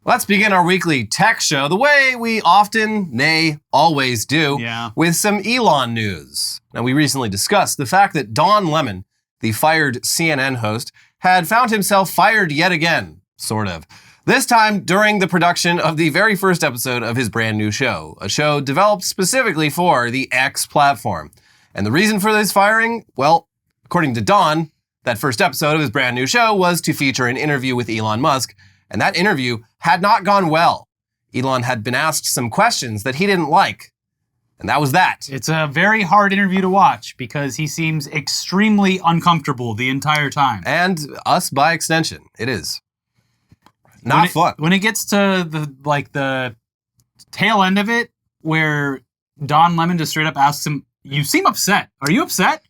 Let's begin our weekly tech show the way we often, nay, always do, with some Elon news. Now, we recently discussed the fact that Don Lemon, the fired CNN host, had found himself fired yet again, sort of. This time during the production of the very first episode of his brand new show, a show developed specifically for the X platform. And the reason for this firing, well, according to Don, that first episode of his brand new show was to feature an interview with Elon Musk, and that interview had not gone well. Elon had been asked some questions that he didn't like, and that was that. It's a very hard interview to watch because he seems extremely uncomfortable the entire time. And us by extension, it is. Not fun. When it gets to the tail end of it, where Don Lemon just straight up asks him, "You seem upset. Are you upset?"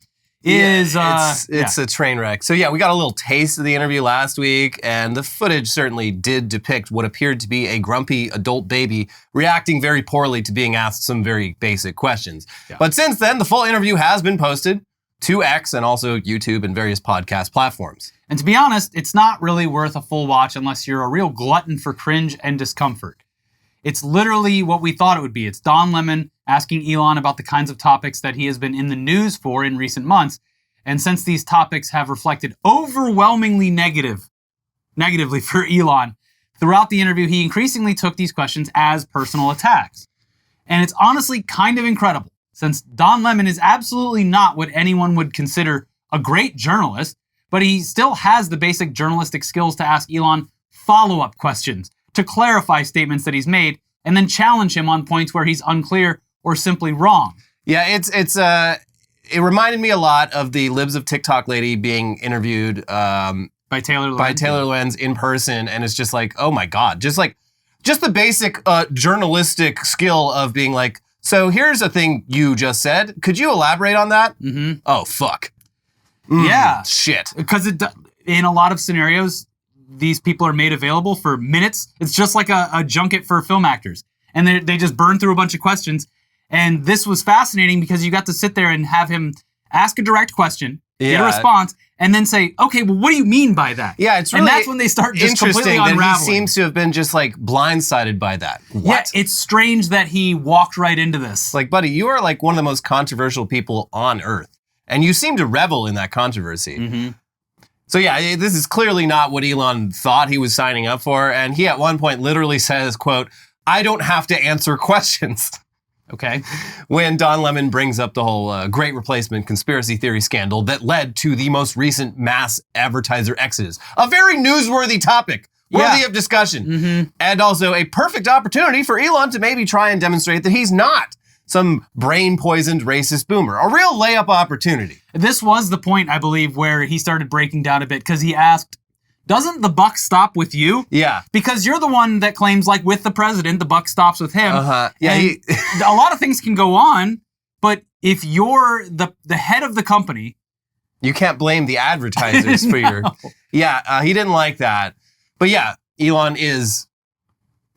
It's a train wreck. So we got a little taste of the interview last week, and the footage certainly did depict what appeared to be a grumpy adult baby reacting very poorly to being asked some very basic questions. Yeah. But since then, the full interview has been posted to X and also YouTube and various podcast platforms. And to be honest, it's not really worth a full watch unless you're a real glutton for cringe and discomfort. It's literally what we thought it would be. It's Don Lemon asking Elon about the kinds of topics that he has been in the news for in recent months. And since these topics have reflected overwhelmingly negatively for Elon, throughout the interview, he increasingly took these questions as personal attacks. And it's honestly kind of incredible, since Don Lemon is absolutely not what anyone would consider a great journalist, but he still has the basic journalistic skills to ask Elon follow-up questions, to clarify statements that he's made, and then challenge him on points where he's unclear or simply wrong. Yeah, it reminded me a lot of the Libs of TikTok lady being interviewed by Taylor Lorenz in person, and it's just like, oh my God, just the basic journalistic skill of being like, so here's a thing you just said. Could you elaborate on that? Mm-hmm. Oh, fuck. Shit. Because in a lot of scenarios, these people are made available for minutes. It's just like a junket for film actors. And they just burn through a bunch of questions. And this was fascinating because you got to sit there and have him ask a direct question, get a response, and then say, okay, well, what do you mean by that? Yeah, it's really and that's when they start just completely unraveling. That he seems to have been just like blindsided by that. What? Yeah, it's strange that he walked right into this. Like, buddy, you are like one of the most controversial people on earth. And you seem to revel in that controversy. Mm-hmm. So this is clearly not what Elon thought he was signing up for. And he at one point literally says, quote, "I don't have to answer questions." Okay. When Don Lemon brings up the whole Great Replacement conspiracy theory scandal that led to the most recent mass advertiser exodus. A very newsworthy topic, worthy of discussion. Mm-hmm. And also a perfect opportunity for Elon to maybe try and demonstrate that he's not some brain-poisoned racist boomer. A real layup opportunity. This was the point, I believe, where he started breaking down a bit because he asked, doesn't the buck stop with you? Yeah. Because you're the one that claims, like, with the president, the buck stops with him. Yeah. A lot of things can go on, but if you're the head of the company... You can't blame the advertisers for your... Yeah, he didn't like that. But yeah, Elon is...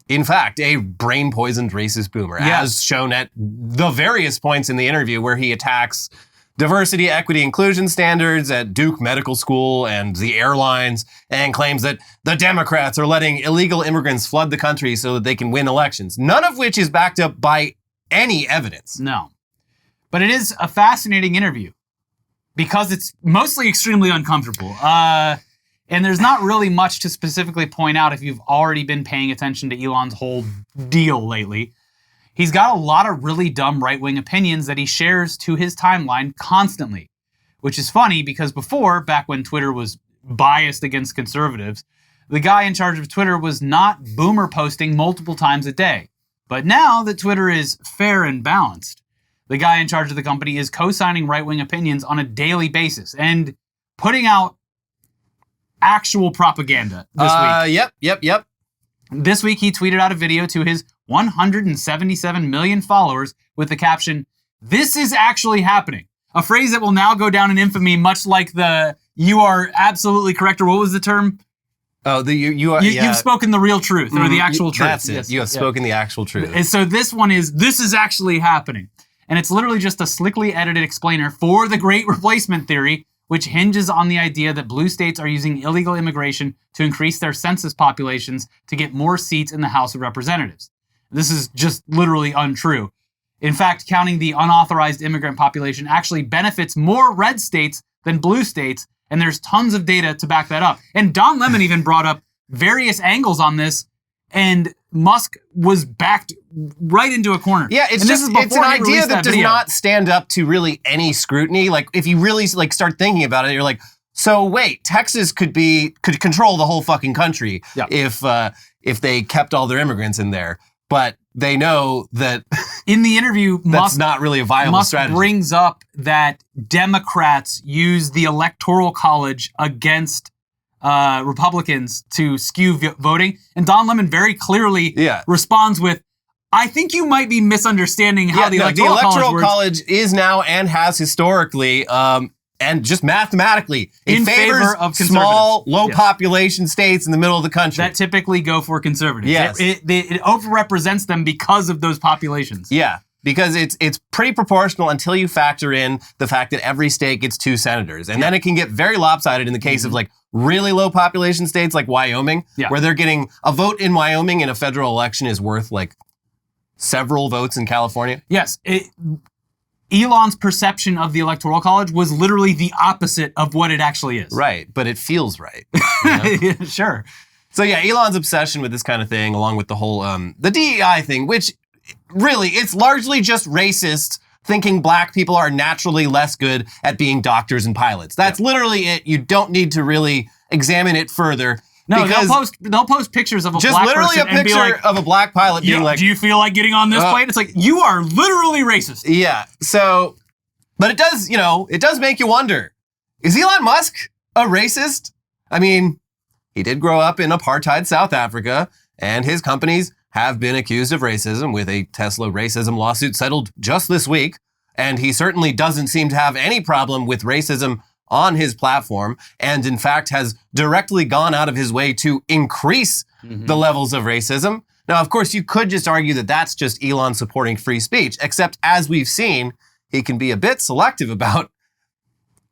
in fact, a brain-poisoned racist boomer, as shown at the various points in the interview where he attacks diversity, equity, inclusion standards at Duke Medical School and the airlines, and claims that the Democrats are letting illegal immigrants flood the country so that they can win elections, none of which is backed up by any evidence. No. But it is a fascinating interview because it's mostly extremely uncomfortable. And there's not really much to specifically point out if you've already been paying attention to Elon's whole deal lately. He's got a lot of really dumb right-wing opinions that he shares to his timeline constantly, which is funny because before, back when Twitter was biased against conservatives, the guy in charge of Twitter was not boomer posting multiple times a day. But now that Twitter is fair and balanced, the guy in charge of the company is co-signing right-wing opinions on a daily basis and putting out actual propaganda this week. Yep. This week, he tweeted out a video to his 177 million followers with the caption, "This is actually happening." A phrase that will now go down in infamy, much like the "you are absolutely correct," or what was the term? Oh, you've spoken the real truth, or the actual truth. That's it. Yes, you have spoken the actual truth. And so this one is, "This is actually happening." And it's literally just a slickly edited explainer for the Great Replacement theory, which hinges on the idea that blue states are using illegal immigration to increase their census populations to get more seats in the House of Representatives. This is just literally untrue. In fact, counting the unauthorized immigrant population actually benefits more red states than blue states, and there's tons of data to back that up. And Don Lemon even brought up various angles on this, and Musk was backed right into a corner. Yeah, it's an idea that does not stand up to really any scrutiny. Like, if you really like start thinking about it, you're like, so wait, Texas could control the whole fucking country if they kept all their immigrants in there. But they know that in the interview, that's not really a viable strategy. Musk brings up that Democrats use the Electoral College against Republicans to skew voting. And Don Lemon very clearly responds with, I think you might be misunderstanding how the Electoral College is now and has historically, and just mathematically, in favor of small, low population states in the middle of the country. That typically go for conservatives. Yes. It overrepresents them because of those populations. Yeah. Because it's pretty proportional until you factor in the fact that every state gets 2 senators. And then it can get very lopsided in the case of like really low population states like Wyoming, where they're getting a vote in Wyoming in a federal election is worth like several votes in California. Yes. Elon's perception of the Electoral College was literally the opposite of what it actually is. Right. But it feels right. You know? Sure. So yeah, Elon's obsession with this kind of thing, along with the whole, the DEI thing, which really, it's largely just racists thinking black people are naturally less good at being doctors and pilots. That's literally it. You don't need to really examine it further. No, they'll post pictures of a black person. Just literally a picture of a black pilot being like, do you feel like getting on this plane? It's like, you are literally racist. Yeah. So, but it does, it does make you wonder, is Elon Musk a racist? I mean, he did grow up in apartheid South Africa, and his companies have been accused of racism with a Tesla racism lawsuit settled just this week. And he certainly doesn't seem to have any problem with racism on his platform, and in fact has directly gone out of his way to increase the levels of racism. Now, of course, you could just argue that that's just Elon supporting free speech, except as we've seen, he can be a bit selective about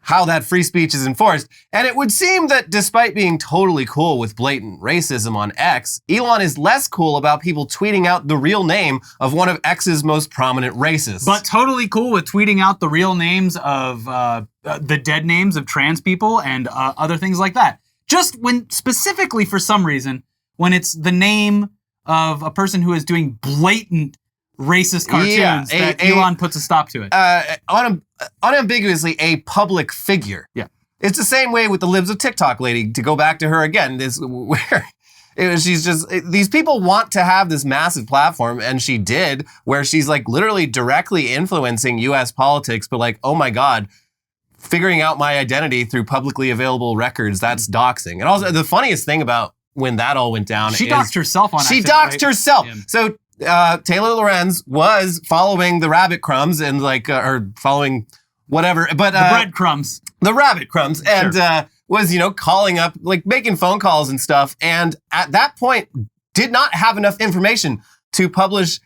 how that free speech is enforced. And it would seem that despite being totally cool with blatant racism on X, Elon is less cool about people tweeting out the real name of one of X's most prominent racists. But totally cool with tweeting out the real names of the dead names of trans people and other things like that. Just when, specifically for some reason, when it's the name of a person who is doing blatant racist cartoons, Elon puts a stop to it. Unambiguously a public figure. Yeah. It's the same way with the Libs of TikTok lady, to go back to her again, she's just, these people want to have this massive platform, and she did, where she's like literally directly influencing US politics, but like, oh my God, figuring out my identity through publicly available records, that's doxing. And also the funniest thing about when that all went down, she doxed herself on accident. She doxed herself. Yeah. So Taylor Lorenz was following the rabbit crumbs and like, or following whatever, but the breadcrumbs, the rabbit crumbs, and was calling up, like making phone calls and stuff, and at that point did not have enough information to publish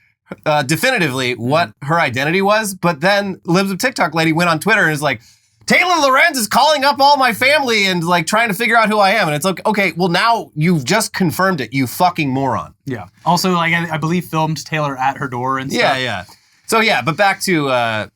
definitively what her identity was. But then Libs of TikTok lady went on Twitter and is like, Taylor Lorenz is calling up all my family and like trying to figure out who I am. And it's like, okay, well now you've just confirmed it, you fucking moron. Yeah. Also, like I believe filmed Taylor at her door and stuff. Yeah. So yeah, but back to the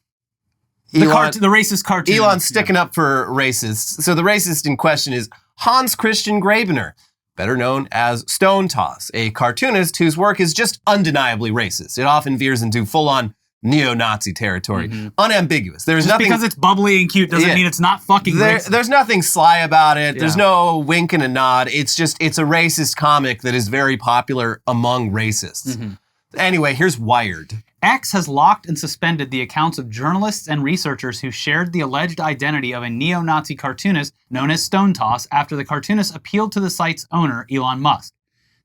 racist cartoon. Elon sticking up for racists. So the racist in question is Kristian Graebener, better known as Stonetoss, a cartoonist whose work is just undeniably racist. It often veers into full-on neo-Nazi territory. Unambiguous. There's just nothing, because it's bubbly and cute doesn't mean it's not fucking racist. There's nothing sly about it. There's no wink and a nod. It's a racist comic that is very popular among racists. Anyway, here's Wired. X has locked and suspended the accounts of journalists and researchers who shared the alleged identity of a neo-Nazi cartoonist known as Stonetoss after the cartoonist appealed to the site's owner, Elon Musk.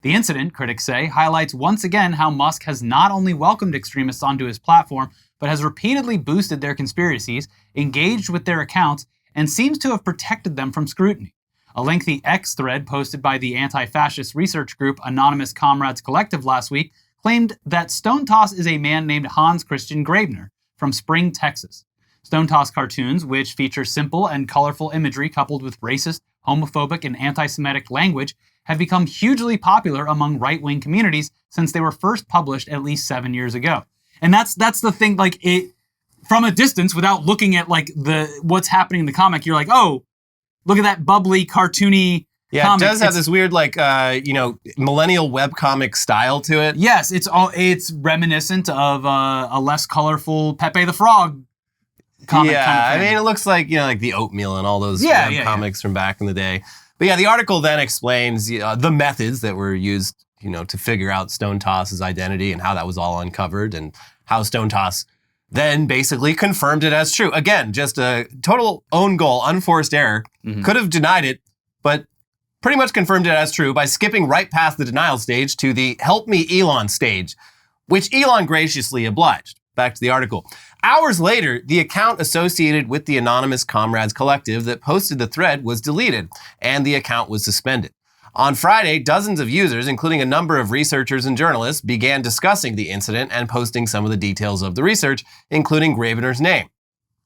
The incident, critics say, highlights once again how Musk has not only welcomed extremists onto his platform, but has repeatedly boosted their conspiracies, engaged with their accounts, and seems to have protected them from scrutiny. A lengthy X thread posted by the anti-fascist research group Anonymous Comrades Collective last week claimed that Stonetoss is a man named Kristian Graebener from Spring, Texas. Stonetoss cartoons, which feature simple and colorful imagery coupled with racist, homophobic, and anti-Semitic language, have become hugely popular among right-wing communities since they were first published at least 7 years ago. And that's the thing, like, it from a distance, without looking at like what's happening in the comic, you're like, oh, look at that bubbly, cartoony comic. It does have this weird, like, millennial webcomic style to it. Yes, it's reminiscent of a less colorful Pepe the Frog comic. Yeah, kind of I thing. mean, it looks like, like the Oatmeal and all those comics from back in the day. But yeah, the article then explains the methods that were used, to figure out Stonetoss's identity and how that was all uncovered and how Stonetoss then basically confirmed it as true. Again, just a total own goal, unforced error. Mm-hmm. Could have denied it, but pretty much confirmed it as true by skipping right past the denial stage to the help me Elon stage, which Elon graciously obliged. Back to the article. Hours later, the account associated with the anonymous Comrades Collective that posted the thread was deleted, and the account was suspended. On Friday, dozens of users, including a number of researchers and journalists, began discussing the incident and posting some of the details of the research, including Graebener's name.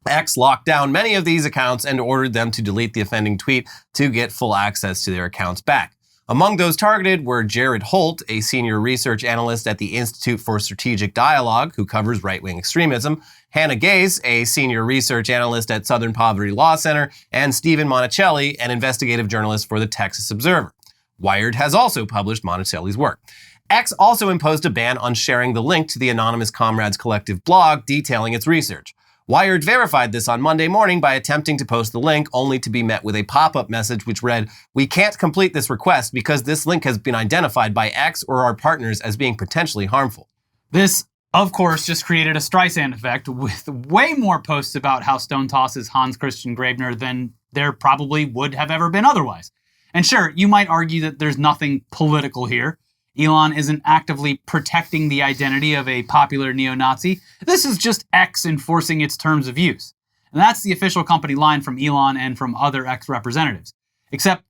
X locked down many of these accounts and ordered them to delete the offending tweet to get full access to their accounts back. Among those targeted were Jared Holt, a senior research analyst at the Institute for Strategic Dialogue, who covers right-wing extremism, Hannah Gaze, a senior research analyst at Southern Poverty Law Center, and Stephen Monticelli, an investigative journalist for the Texas Observer. Wired has also published Monticelli's work. X also imposed a ban on sharing the link to the anonymous Comrades Collective blog detailing its research. Wired verified this on Monday morning by attempting to post the link, only to be met with a pop-up message which read, "We can't complete this request because this link has been identified by X or our partners as being potentially harmful." This, of course, just created a Streisand effect with way more posts about how Stonetoss is Hans Christian Graebener than there probably would have ever been otherwise. And sure, you might argue that there's nothing political here. Elon isn't actively protecting the identity of a popular neo-Nazi. This is just X enforcing its terms of use. And that's the official company line from Elon and from other X representatives. Except,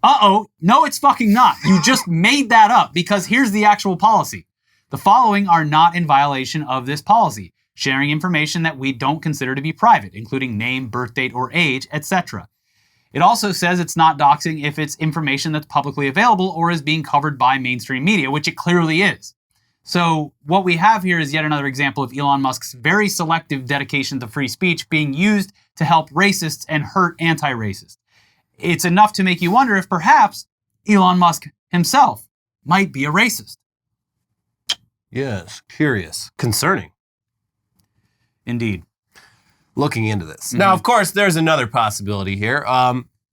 no, it's fucking not. You just made that up because here's the actual policy. The following are not in violation of this policy: sharing information that we don't consider to be private, including name, birth date, or age, etc. It also says it's not doxing if it's information that's publicly available or is being covered by mainstream media, which it clearly is. So what we have here is yet another example of Elon Musk's very selective dedication to free speech being used to help racists and hurt anti-racists. It's enough to make you wonder if perhaps Elon Musk himself might be a racist. Yes, curious, concerning. Indeed. Looking into this. Now, of course, there's another possibility here.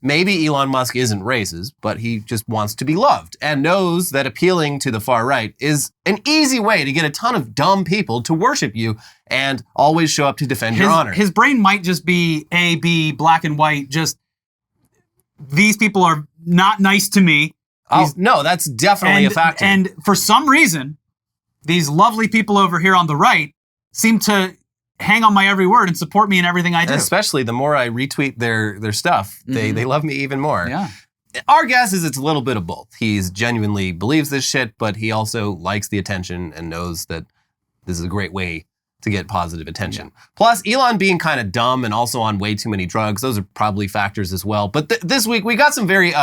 Maybe Elon Musk isn't racist, but he just wants to be loved and knows that appealing to the far right is an easy way to get a ton of dumb people to worship you and always show up to defend your honor. His brain might just be A, B, black and white, just these people are not nice to me. No, that's definitely a factor. And for some reason, these lovely people over here on the right seem to hang on my every word and support me in everything I do. And especially the more I retweet their stuff, they love me even more. Yeah. Our guess is it's a little bit of both. He's genuinely believes this shit, but he also likes the attention and knows that this is a great way to get positive attention. Yeah. Plus, Elon being kind of dumb and also on way too many drugs, those are probably factors as well. But this week, we got some very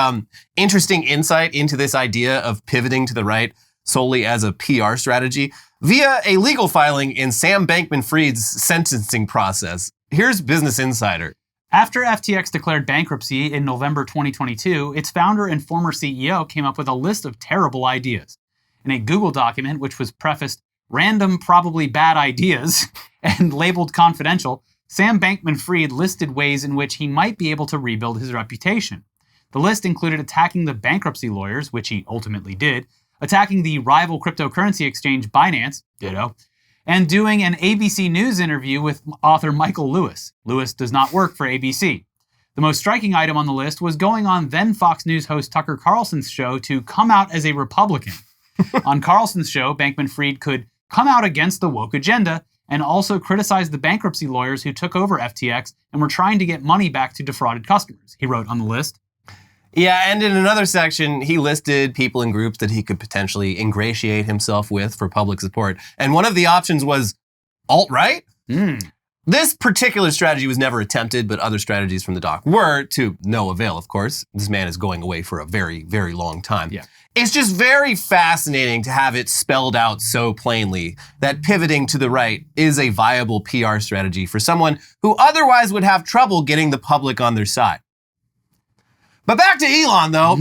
interesting insight into this idea of pivoting to the right solely as a PR strategy via a legal filing in Sam Bankman-Fried's sentencing process. Here's Business Insider. After FTX declared bankruptcy in November 2022, its founder and former CEO came up with a list of terrible ideas. In a Google document, which was prefaced "random, probably bad ideas" and labeled confidential, Sam Bankman-Fried listed ways in which he might be able to rebuild his reputation. The list included attacking the bankruptcy lawyers, which he ultimately did, attacking the rival cryptocurrency exchange Binance, ditto, and doing an ABC News interview with author Michael Lewis. Lewis does not work for ABC. The most striking item on the list was going on then Fox News host Tucker Carlson's show to come out as a Republican. On Carlson's show, Bankman-Fried could come out against the woke agenda and also criticize the bankruptcy lawyers who took over FTX and were trying to get money back to defrauded customers, he wrote on the list. Yeah, and in another section, he listed people and groups that he could potentially ingratiate himself with for public support. And one of the options was alt-right? This particular strategy was never attempted, but other strategies from the doc were, to no avail, of course. This man is going away for a very, very long time. Yeah. It's just very fascinating to have it spelled out so plainly that pivoting to the right is a viable PR strategy for someone who otherwise would have trouble getting the public on their side. But back to Elon, though.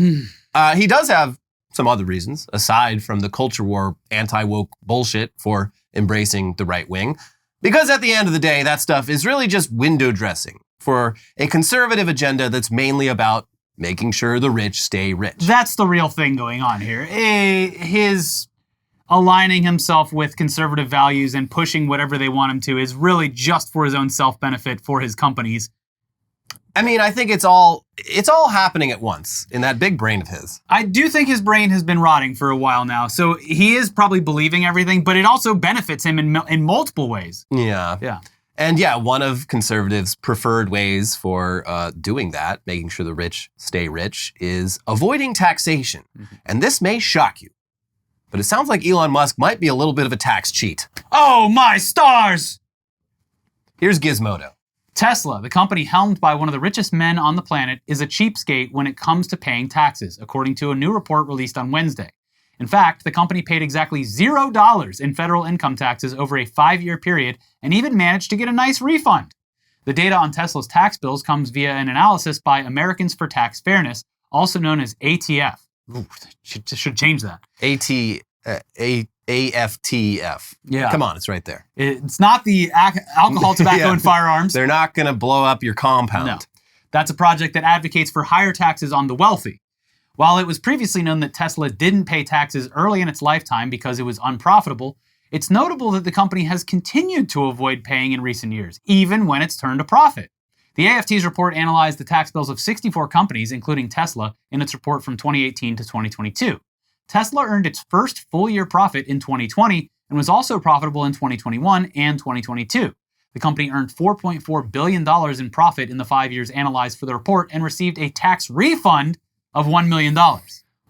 He does have some other reasons, aside from the culture war anti-woke bullshit for embracing the right wing. Because at the end of the day, that stuff is really just window dressing for a conservative agenda that's mainly about making sure the rich stay rich. That's the real thing going on here. His aligning himself with conservative values and pushing whatever they want him to is really just for his own self-benefit for his companies. I mean, I think it's all happening at once in that big brain of his. I do think his brain has been rotting for a while now, so he is probably believing everything, but it also benefits him in multiple ways. Yeah. Yeah. And yeah, one of conservatives' preferred ways for doing that, making sure the rich stay rich, is avoiding taxation. And this may shock you, but it sounds like Elon Musk might be a little bit of a tax cheat. Oh, my stars! Here's Gizmodo. Tesla, the company helmed by one of the richest men on the planet, is a cheapskate when it comes to paying taxes, according to a new report released on Wednesday. In fact, the company paid exactly $0 in federal income taxes over a 5-year period and even managed to get a nice refund. The data on Tesla's tax bills comes via an analysis by Americans for Tax Fairness, also known as ATF. Ooh, should change that. AFTF. Yeah. Come on, it's right there. It's not the alcohol, tobacco, and firearms. They're not going to blow up your compound. No. That's a project that advocates for higher taxes on the wealthy. While it was previously known that Tesla didn't pay taxes early in its lifetime because it was unprofitable, it's notable that the company has continued to avoid paying in recent years, even when it's turned a profit. The AFT's report analyzed the tax bills of 64 companies, including Tesla, in its report from 2018 to 2022. Tesla earned its first full-year profit in 2020 and was also profitable in 2021 and 2022. The company earned $4.4 billion in profit in the 5 years analyzed for the report and received a tax refund of $1 million.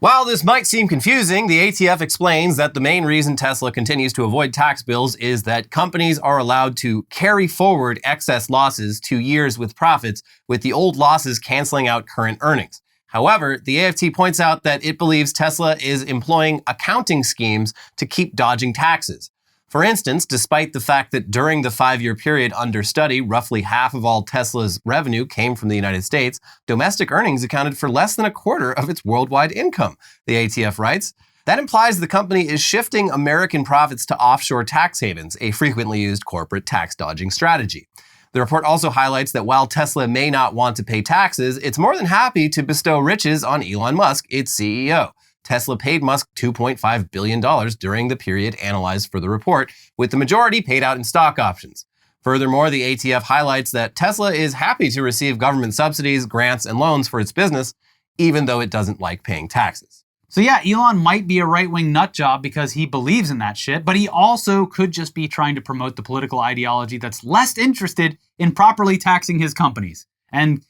While this might seem confusing, the ATF explains that the main reason Tesla continues to avoid tax bills is that companies are allowed to carry forward excess losses to years with profits, with the old losses canceling out current earnings. However, the AFT points out that it believes Tesla is employing accounting schemes to keep dodging taxes. For instance, despite the fact that during the 5-year period under study, roughly half of all Tesla's revenue came from the United States, domestic earnings accounted for less than a quarter of its worldwide income, the ATF writes. That implies the company is shifting American profits to offshore tax havens, a frequently used corporate tax dodging strategy. The report also highlights that while Tesla may not want to pay taxes, it's more than happy to bestow riches on Elon Musk, its CEO. Tesla paid Musk $2.5 billion during the period analyzed for the report, with the majority paid out in stock options. Furthermore, the ATF highlights that Tesla is happy to receive government subsidies, grants, and loans for its business, even though it doesn't like paying taxes. So yeah, Elon might be a right-wing nut job because he believes in that shit, but he also could just be trying to promote the political ideology that's less interested in properly taxing his companies. And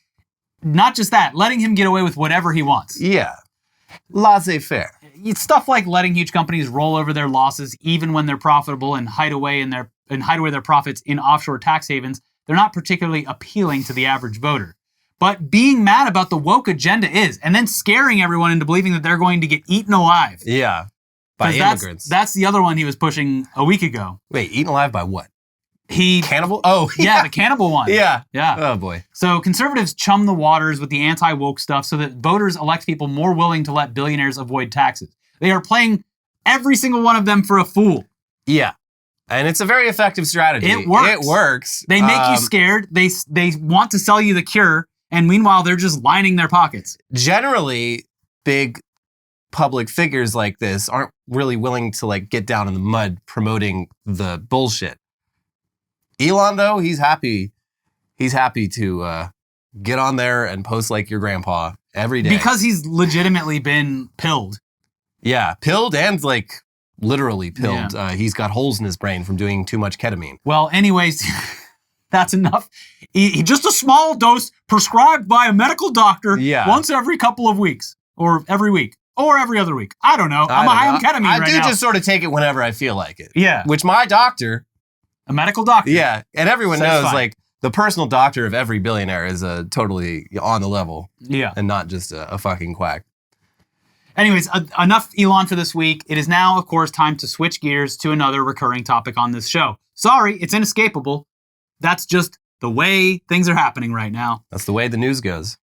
not just that, letting him get away with whatever he wants. Yeah. Laissez-faire. It's stuff like letting huge companies roll over their losses even when they're profitable and hide away their profits in offshore tax havens. They're not particularly appealing to the average voter. But being mad about the woke agenda is, and then scaring everyone into believing that they're going to get eaten alive. Yeah, by immigrants. That's the other one he was pushing a week ago. Wait, eaten alive by what? Cannibal? Oh, yeah, the cannibal one. Yeah. Yeah. Oh, boy. So conservatives chum the waters with the anti-woke stuff so that voters elect people more willing to let billionaires avoid taxes. They are playing every single one of them for a fool. Yeah. And it's a very effective strategy. It works. It works. They make you scared. They want to sell you the cure. And meanwhile, they're just lining their pockets. Generally, big public figures like this aren't really willing to get down in the mud promoting the bullshit. Elon, though, he's happy. He's happy to get on there and post like your grandpa every day. Because he's legitimately been pilled. Yeah, pilled and literally pilled. Yeah. He's got holes in his brain from doing too much ketamine. Well, anyways, that's enough. He just a small dose prescribed by a medical doctor once every couple of weeks or every week. Or every other week. I don't know. I'm high on ketamine right now. I do just sort of take it whenever I feel like it. Yeah. Which my doctor A medical doctor. Yeah, and everyone knows, like, the personal doctor of every billionaire is totally on the level. Yeah. And not just a fucking quack. Anyways, enough Elon for this week. It is now, of course, time to switch gears to another recurring topic on this show. Sorry, it's inescapable. That's just the way things are happening right now. That's the way the news goes.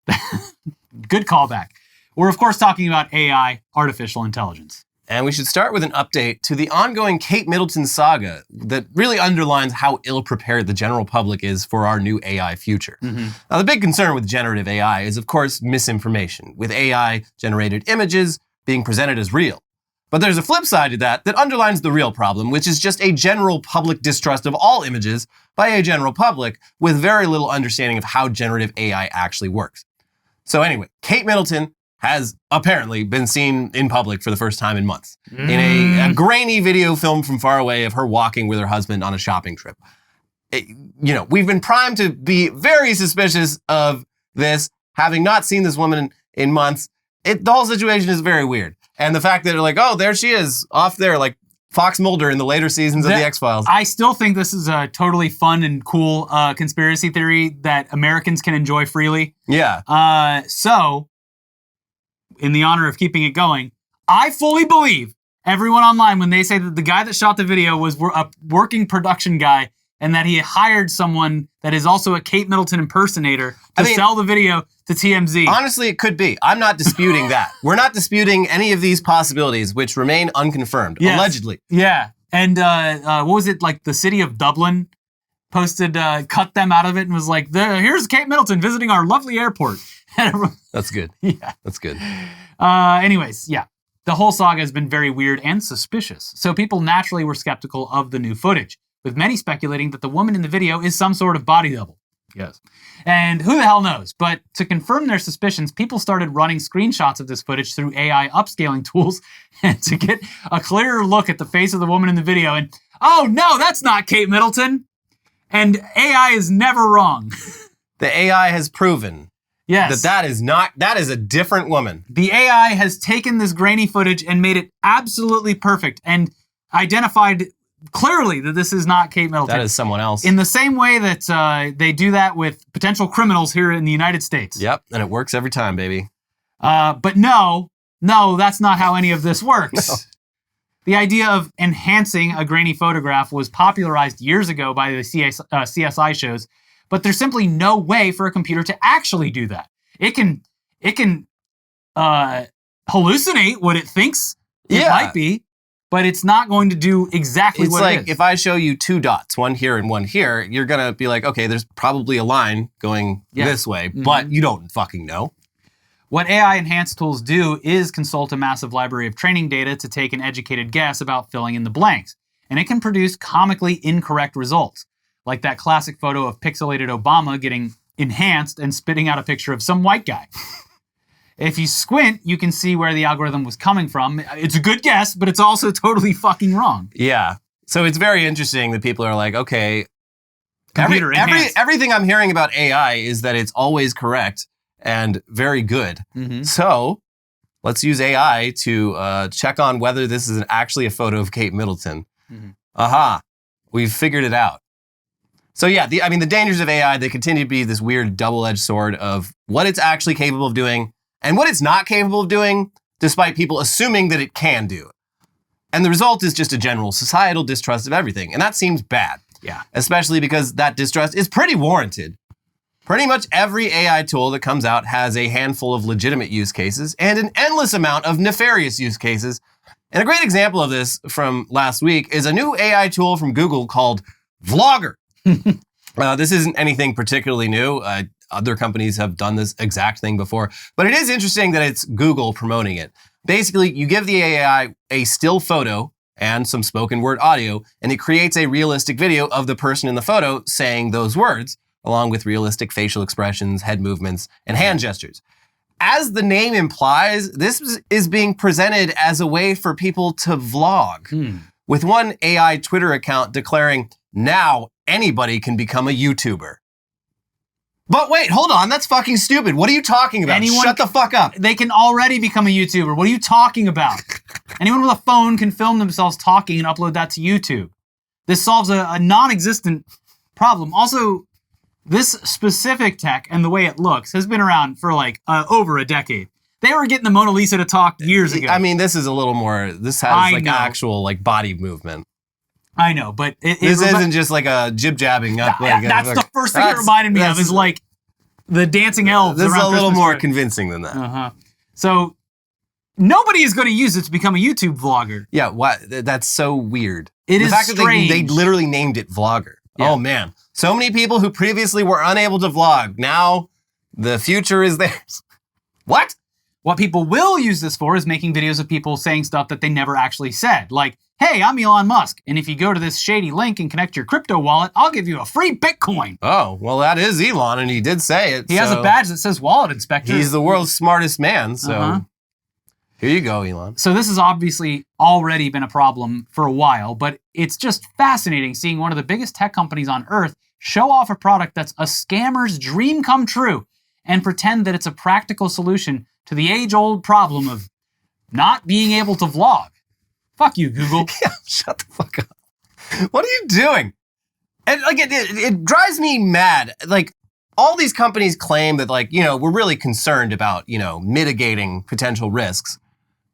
Good callback. We're, of course, talking about AI, artificial intelligence. And we should start with an update to the ongoing Kate Middleton saga that really underlines how ill-prepared the general public is for our new AI future. Now, the big concern with generative AI is, of course, misinformation, with AI-generated images being presented as real. But there's a flip side to that underlines the real problem, which is just a general public distrust of all images by a general public with very little understanding of how generative AI actually works. So anyway, Kate Middleton has apparently been seen in public for the first time in months in a grainy video filmed from far away of her walking with her husband on a shopping trip. We've been primed to be very suspicious of this, having not seen this woman in months. The whole situation is very weird. And the fact that they're like, oh, there she is off there, like Fox Mulder in the later seasons of The X-Files. I still think this is a totally fun and cool conspiracy theory that Americans can enjoy freely. Yeah. So, in the honor of keeping it going, I fully believe everyone online when they say that the guy that shot the video was a working production guy and that he hired someone that is also a Kate Middleton impersonator to sell the video to TMZ. Honestly, it could be. I'm not disputing that. We're not disputing any of these possibilities, which remain unconfirmed, allegedly. Yeah. And what was it, like the city of Dublin posted, cut them out of it and was like, here's Kate Middleton visiting our lovely airport. That's good. Yeah. That's good. Anyways, yeah. The whole saga has been very weird and suspicious. So people naturally were skeptical of the new footage, with many speculating that the woman in the video is some sort of body double. Yes. And who the hell knows? But to confirm their suspicions, people started running screenshots of this footage through AI upscaling tools to get a clearer look at the face of the woman in the video. And, oh no, that's not Kate Middleton. And AI is never wrong. The AI has proven that is a different woman. The AI has taken this grainy footage and made it absolutely perfect and identified clearly that this is not Kate Middleton. That is someone else. In the same way that they do that with potential criminals here in the United States. Yep, and it works every time, baby. But no, that's not how any of this works. No. The idea of enhancing a grainy photograph was popularized years ago by the CSI shows, but there's simply no way for a computer to actually do that. It can hallucinate what it thinks it might be, but it's not going to do exactly what it is. It's like if I show you two dots, one here and one here, you're going to be like, okay, there's probably a line going this way, but you don't fucking know. What AI enhanced tools do is consult a massive library of training data to take an educated guess about filling in the blanks, and it can produce comically incorrect results, like that classic photo of pixelated Obama getting enhanced and spitting out a picture of some white guy. If you squint, you can see where the algorithm was coming from. It's a good guess, but it's also totally fucking wrong. Yeah. So it's very interesting that people are like, okay, everything I'm hearing about AI is that it's always correct and very good. So let's use AI to check on whether this is actually a photo of Kate Middleton. Aha, we've figured it out. So yeah, the dangers of AI, they continue to be this weird double-edged sword of what it's actually capable of doing and what it's not capable of doing, despite people assuming that it can do. And the result is just a general societal distrust of everything. And that seems bad. Yeah. Especially because that distrust is pretty warranted. Pretty much every AI tool that comes out has a handful of legitimate use cases and an endless amount of nefarious use cases. And a great example of this from last week is a new AI tool from Google called Vlogger. This isn't anything particularly new. Other companies have done this exact thing before, but it is interesting that it's Google promoting it. Basically, you give the AI a still photo and some spoken word audio, and it creates a realistic video of the person in the photo saying those words, along with realistic facial expressions, head movements, and hand gestures. As the name implies, this is being presented as a way for people to vlog, with one AI Twitter account declaring, now anybody can become a YouTuber. But wait, hold on, that's fucking stupid. What are you talking about? Shut the fuck up. They can already become a YouTuber. What are you talking about? Anyone with a phone can film themselves talking and upload that to YouTube. This solves a non-existent problem. Also, this specific tech and the way it looks has been around for like over a decade. They were getting the Mona Lisa to talk years ago. I mean, this is a little more, this has like actual like body movement. I know, but this isn't just like a jib-jabbing up. That's the first thing it reminded me of is like the dancing elves. This is a little Christmas more tree. convincing than that. So nobody is going to use it to become a YouTube vlogger. Yeah, what? That's so weird. It is strange. The fact that they literally named it vlogger. Yeah. Oh man, so many people who previously were unable to vlog, now the future is theirs. What? What people will use this for is making videos of people saying stuff that they never actually said. Like, hey, I'm Elon Musk, and if you go to this shady link and connect your crypto wallet, I'll give you a free Bitcoin. Oh, well, that is Elon, and he did say it. He has a badge that says wallet inspector. He's the world's smartest man, so here you go, Elon. So this has obviously already been a problem for a while, but it's just fascinating seeing one of the biggest tech companies on earth show off a product that's a scammer's dream come true and pretend that it's a practical solution to the age-old problem of not being able to vlog. Fuck you, Google. Yeah, shut the fuck up. What are you doing? And like it drives me mad. Like all these companies claim that like, we're really concerned about, mitigating potential risks.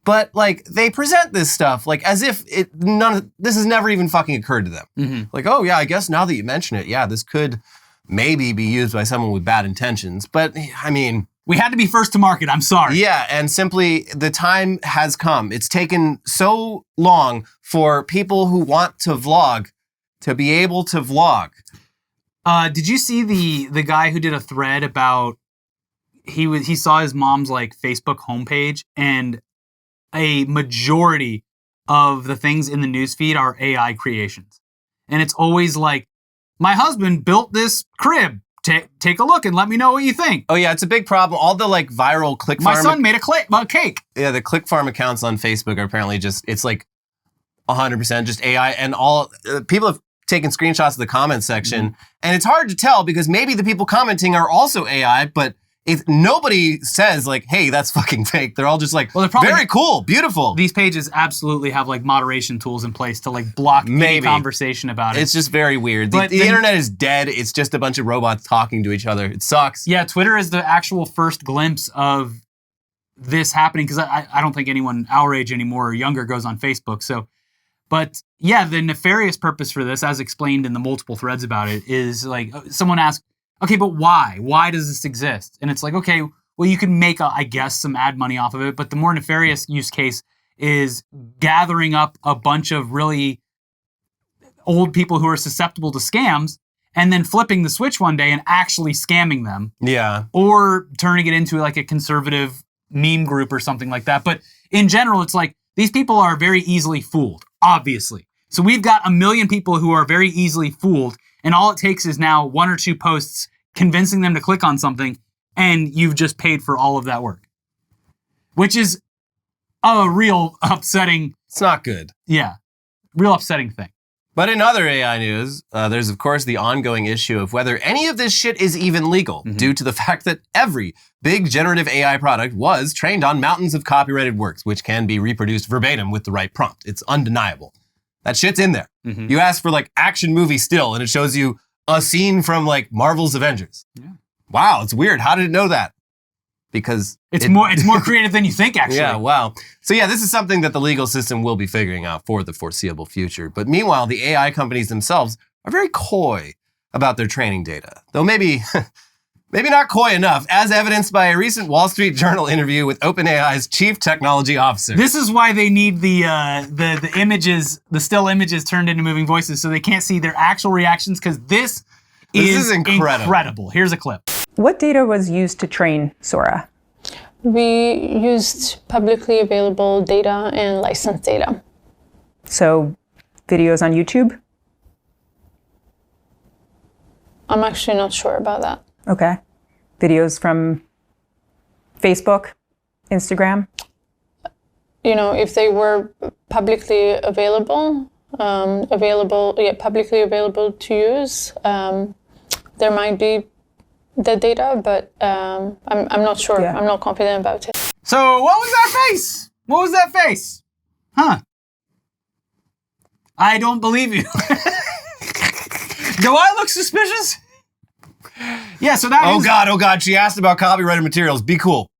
But like they present this stuff like as if this has never even fucking occurred to them. Like, oh yeah, I guess now that you mention it, yeah, this could maybe be used by someone with bad intentions. But I mean, we had to be first to market. I'm sorry. Yeah, and simply the time has come. It's taken so long for people who want to vlog to be able to vlog. Did you see the guy who did a thread about he saw his mom's like Facebook homepage and a majority of the things in the newsfeed are AI creations. And it's always like, my husband built this crib. Take a look and let me know what you think. Oh yeah, it's a big problem. All the like viral click farm. My son made a cake. Yeah, the click farm accounts on Facebook are apparently it's like 100% just AI, and all people have taken screenshots of the comment section, and it's hard to tell because maybe the people commenting are also AI, but if nobody says like, hey, that's fucking fake, they're all just like, well, they're probably very cool, beautiful. These pages absolutely have like moderation tools in place to like block any conversation about it. It's just very weird. The internet is dead. It's just a bunch of robots talking to each other. It sucks. Yeah, Twitter is the actual first glimpse of this happening because I don't think anyone our age anymore or younger goes on Facebook. So, but yeah, the nefarious purpose for this, as explained in the multiple threads about it, is like someone asked, okay, but why? Why does this exist? And it's like, okay, well, you can make, I guess, some ad money off of it, but the more nefarious use case is gathering up a bunch of really old people who are susceptible to scams and then flipping the switch one day and actually scamming them. Yeah. Or turning it into like a conservative meme group or something like that. But in general, it's like these people are very easily fooled, obviously. So we've got 1 million people who are very easily fooled, and all it takes is now 1 or 2 posts convincing them to click on something, and you've just paid for all of that work. Which is a real upsetting... It's not good. Yeah. Real upsetting thing. But in other AI news, there's of course the ongoing issue of whether any of this shit is even legal, due to the fact that every big generative AI product was trained on mountains of copyrighted works, which can be reproduced verbatim with the right prompt. It's undeniable. That shit's in there. You ask for like action movie still, and it shows you a scene from like Marvel's Avengers. Yeah. Wow, it's weird. How did it know that? Because it's more creative than you think, actually. Yeah, wow. So yeah, this is something that the legal system will be figuring out for the foreseeable future. But meanwhile, the AI companies themselves are very coy about their training data. Though maybe not coy enough, as evidenced by a recent Wall Street Journal interview with OpenAI's chief technology officer. This is why they need the images, the still images turned into moving voices, so they can't see their actual reactions, because this is incredible. Here's a clip. What data was used to train Sora? We used publicly available data and licensed data. So, videos on YouTube? I'm actually not sure about that. Okay. Videos from Facebook, Instagram? You know, if they were publicly available, publicly available to use, there might be the data, but I'm not sure. Yeah. I'm not confident about it. So what was that face? What was that face? Huh? I don't believe you. Do I look suspicious? Yeah, so that Oh God, she asked about copyrighted materials. Be cool.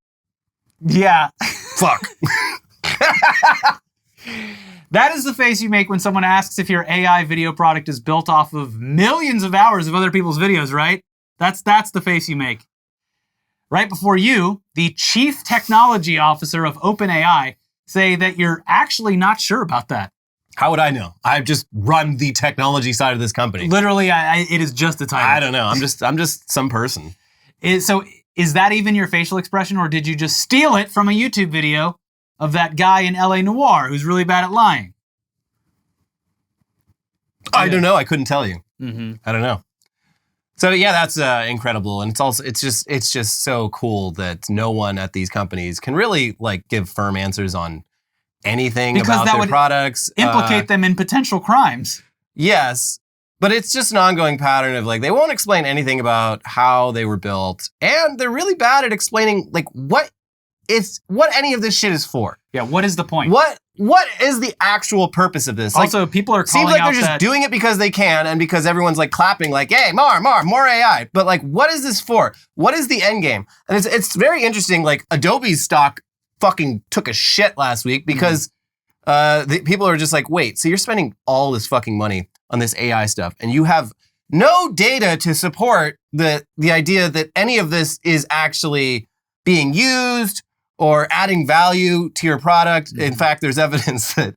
Yeah. Fuck. That is the face you make when someone asks if your AI video product is built off of millions of hours of other people's videos, right? That's the face you make. Right before you, the chief technology officer of OpenAI, say that you're actually not sure about that. How would I know? I've just run the technology side of this company. Literally, it is just a title. I don't know. I'm just some person. So is that even your facial expression, or did you just steal it from a YouTube video of that guy in LA Noire who's really bad at lying? I don't know. I couldn't tell you. Mm-hmm. I don't know. So yeah, that's incredible, and it's just so cool that no one at these companies can really like give firm answers on anything because about that their would products. Implicate them in potential crimes. Yes, but it's just an ongoing pattern of like they won't explain anything about how they were built, and they're really bad at explaining like what any of this shit is for. Yeah, what is the point? What is the actual purpose of this? Also, like, people are calling seems like out they're just doing it because they can and because everyone's like clapping like, hey, more AI. But like, what is this for? What is the end game? And it's very interesting. Like Adobe's stock fucking took a shit last week because the people are just like, wait, so you're spending all this fucking money on this AI stuff and you have no data to support the idea that any of this is actually being used or adding value to your product. Mm-hmm. In fact, there's evidence that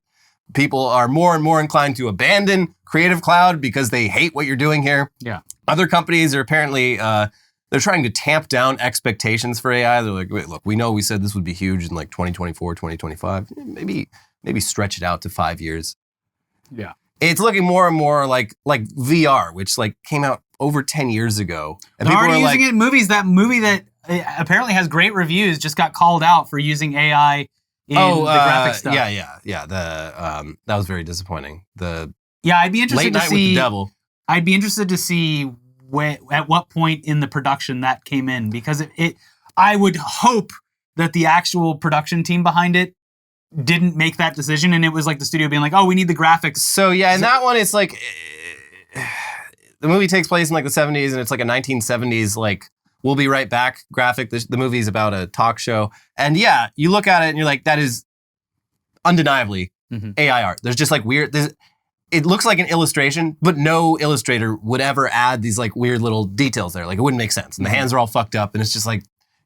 people are more and more inclined to abandon Creative Cloud because they hate what you're doing here. Yeah. Other companies are apparently, they're trying to tamp down expectations for AI. They're like, wait, look, we know we said this would be huge in like 2024, 2025. Maybe stretch it out to 5 years. Yeah. It's looking more and more like VR, which like came out over 10 years ago. And they're people already are using like, it in movies. That movie that apparently has great reviews just got called out for using AI in the graphic stuff. Yeah. That was very disappointing. I'd be interested Late Night with the Devil. I'd be interested to see at what point in the production that came in, because I would hope that the actual production team behind it didn't make that decision, and it was like the studio being like, "Oh, we need the graphics." So yeah, in that one, it's like the movie takes place in like the 70s, and it's like a 1970s like we'll be right back graphic. The movie's about a talk show, and yeah, you look at it and you're like, that is undeniably AI art. There's just like weird. It looks like an illustration, but no illustrator would ever add these like weird little details there. Like it wouldn't make sense, and the hands are all fucked up, and it's just like,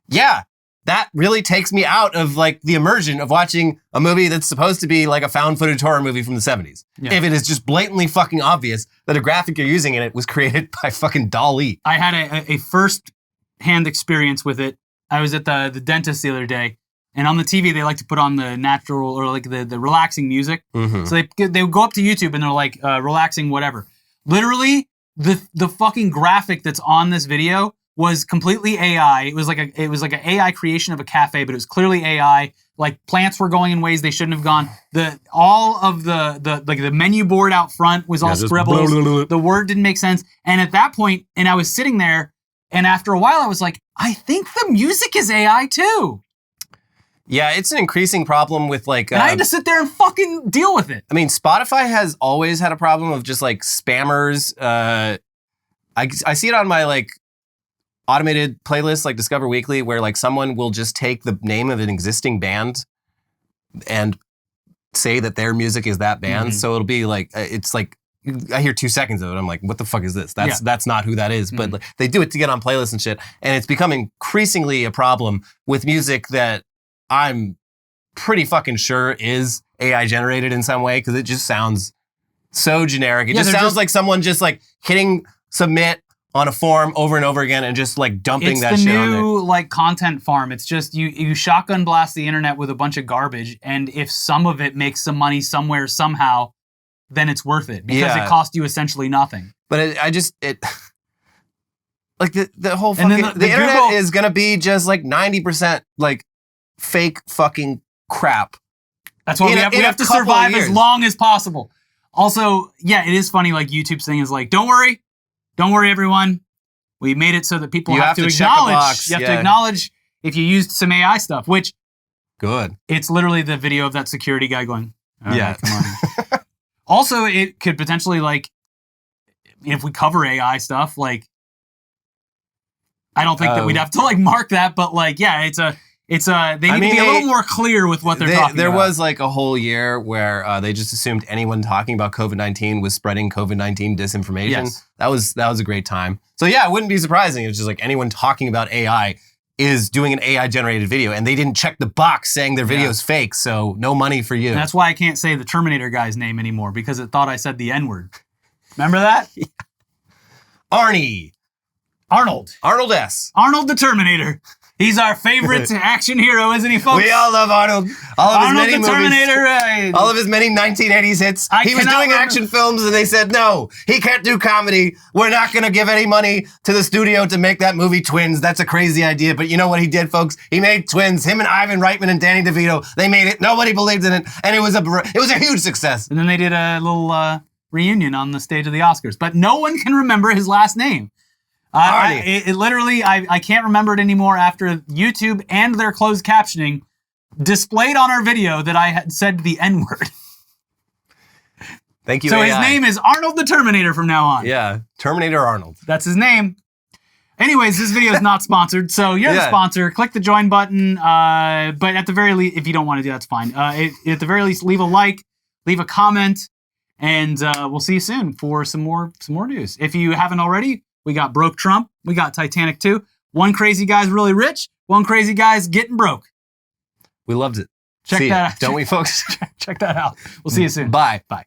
yeah. That really takes me out of like the immersion of watching a movie that's supposed to be like a found footage horror movie from the 70s. Yeah. If it is just blatantly fucking obvious that a graphic you're using in it was created by fucking DALL-E. I had a first-hand experience with it. I was at the dentist the other day, and on the TV they like to put on the natural or like the relaxing music. Mm-hmm. So they would go up to YouTube and they're like relaxing whatever. Literally, the fucking graphic that's on this video was completely AI. It was like an AI creation of a cafe, but it was clearly AI. Like plants were going in ways they shouldn't have gone. All of the menu board out front was all scribbles. Blah, blah, blah. The word didn't make sense. And at that point, and I was sitting there, and after a while, I was like, I think the music is AI too. Yeah, it's an increasing problem with like. And I had to sit there and fucking deal with it. I mean, Spotify has always had a problem of just like spammers. I see it on my like automated playlists like Discover Weekly, where like someone will just take the name of an existing band and say that their music is that band. Mm-hmm. So it'll be like, it's like, I hear 2 seconds of it. I'm like, what the fuck is this? That's not who that is. Mm-hmm. But like, they do it to get on playlists and shit. And it's becoming increasingly a problem with music that I'm pretty fucking sure is AI generated in some way, because it just sounds so generic. It just sounds like someone just like hitting submit on a form over and over again and just like dumping that shit on there. It's the new like content farm. It's just you shotgun blast the internet with a bunch of garbage, and if some of it makes some money somewhere somehow, then it's worth it because it cost you essentially nothing. But like the whole fucking the internet is gonna be just like 90% like fake fucking crap. That's why we have to survive as long as possible. Also, yeah, it is funny. Like YouTube's thing is like, don't worry, everyone. We made it so that people have to acknowledge. You have to acknowledge if you used some AI stuff, which good. It's literally the video of that security guy going, yeah, come on. Also, it could potentially like if we cover AI stuff, like, I don't think that we'd have to like mark that, but like, yeah, they need to be a little more clear with what they're talking about. There was like a whole year where they just assumed anyone talking about COVID-19 was spreading COVID-19 disinformation. Yes. That was a great time. So yeah, it wouldn't be surprising. It's just like anyone talking about AI is doing an AI generated video, and they didn't check the box saying their video is fake, so no money for you. And that's why I can't say the Terminator guy's name anymore, because it thought I said the N-word. Remember that? Yeah. Arnold S. Arnold the Terminator. He's our favorite action hero, isn't he, folks? We all love Arnold. All of his many movies. Terminator. All of his many 1980s hits. He was doing action films, and they said, no, he can't do comedy. We're not going to give any money to the studio to make that movie Twins. That's a crazy idea. But you know what he did, folks? He made Twins. Him and Ivan Reitman and Danny DeVito. They made it. Nobody believed in it. And it was a huge success. And then they did a little reunion on the stage of the Oscars. But no one can remember his last name. It literally, I can't remember it anymore after YouTube and their closed captioning displayed on our video that I had said the N-word. Thank you, So AI. his name is Arnold the Terminator from now on. Yeah, Terminator Arnold. That's his name. Anyways, this video is not sponsored, so you're the sponsor. Click the join button, but at the very least, if you don't want to do that, that's fine. At the very least, leave a like, leave a comment, and we'll see you soon for some more news. If you haven't already, we got Broke Trump. We got Titanic 2. One crazy guy's really rich. One crazy guy's getting broke. We loved it. Check that out. Don't we, folks? Check that out. We'll see you soon. Bye. Bye.